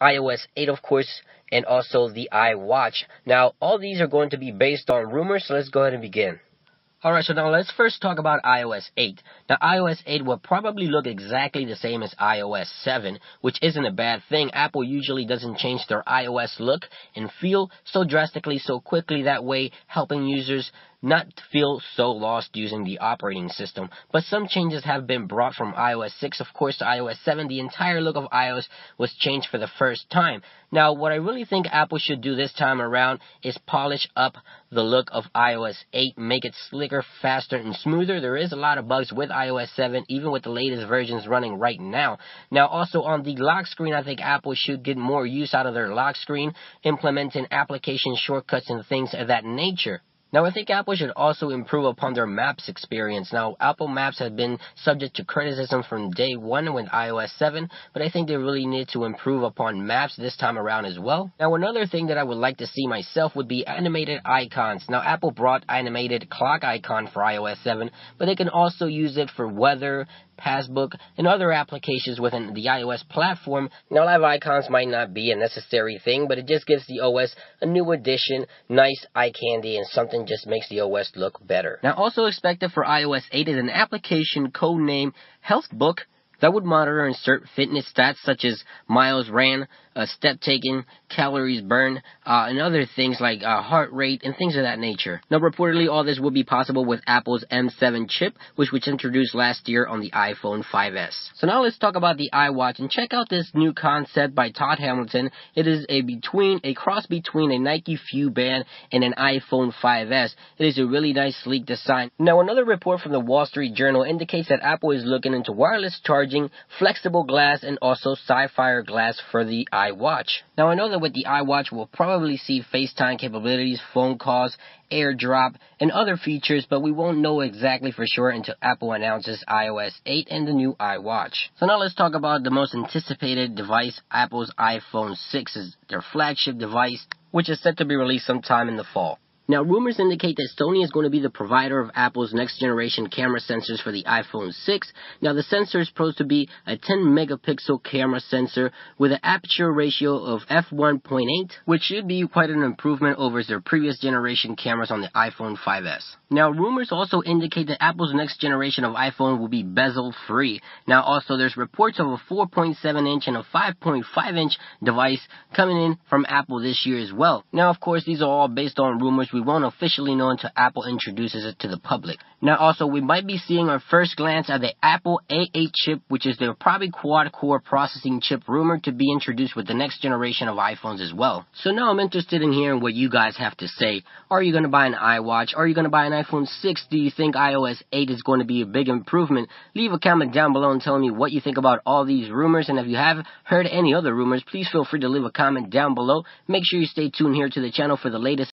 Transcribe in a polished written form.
iOS 8, of course, and also the iWatch. Now, all these are going to be based on rumors, so let's go ahead and begin. Alright, so now let's first talk about iOS 8. Now, iOS 8 will probably look exactly the same as iOS 7, which isn't a bad thing. Apple usually doesn't change their iOS look and feel so drastically, so quickly, that way helping users not feel so lost using the operating system. But some changes have been brought from iOS 6, of course, to iOS 7. The entire look of iOS was changed for the first time. Now, what I really think Apple should do this time around is polish up the look of iOS 8, make it slicker, faster, and smoother. There is a lot of bugs with iOS 7, even with the latest versions running right now. Now, also on the lock screen, I think Apple should get more use out of their lock screen, implementing application shortcuts and things of that nature. Now, I think Apple should also improve upon their Maps experience. Now, Apple Maps have been subject to criticism from day one with iOS 7, but I think they really need to improve upon Maps this time around as well. Now, another thing that I would like to see myself would be animated icons. Now, Apple brought animated clock icon for iOS 7, but they can also use it for weather, passbook, and other applications within the iOS platform. Now, live icons might not be a necessary thing, but it just gives the OS a new addition, nice eye candy, and something just makes the OS look better. Now, also expected for iOS 8 is an application codenamed HealthBook that would monitor and insert fitness stats such as miles ran, step taken, calories burned, and other things like heart rate and things of that nature. Now, reportedly, all this will be possible with Apple's M7 chip, which was introduced last year on the iPhone 5S. So now let's talk about the iWatch and check out this new concept by Todd Hamilton. It is a cross between a Nike Fuel Band and an iPhone 5S. It is a really nice, sleek design. Now, another report from the Wall Street Journal indicates that Apple is looking into wireless charging, flexible glass, and also Sapphire glass for the iWatch. Now, I know that with the iWatch, we'll probably see FaceTime capabilities, phone calls, AirDrop, and other features, but we won't know exactly for sure until Apple announces iOS 8 and the new iWatch. So now let's talk about the most anticipated device, Apple's iPhone 6 is their flagship device, which is set to be released sometime in the fall. Now, rumors indicate that Sony is going to be the provider of Apple's next-generation camera sensors for the iPhone 6. Now, the sensor is supposed to be a 10-megapixel camera sensor with an aperture ratio of f1.8, which should be quite an improvement over their previous generation cameras on the iPhone 5S. Now, rumors also indicate that Apple's next generation of iPhone will be bezel-free. Now, also, there's reports of a 4.7-inch and a 5.5-inch device coming in from Apple this year as well. Now, of course, these are all based on rumors. We won't officially know until Apple introduces it to the public. Now, also, we might be seeing our first glance at the Apple A8 chip, which is their probably quad-core processing chip rumored to be introduced with the next generation of iPhones as well. So now I'm interested in hearing what you guys have to say. Are you going to buy an iWatch? Are you going to buy an iPhone 6? Do you think iOS 8 is going to be a big improvement? Leave a comment down below and tell me what you think about all these rumors. And if you have heard any other rumors, please feel free to leave a comment down below. Make sure you stay tuned here to the channel for the latest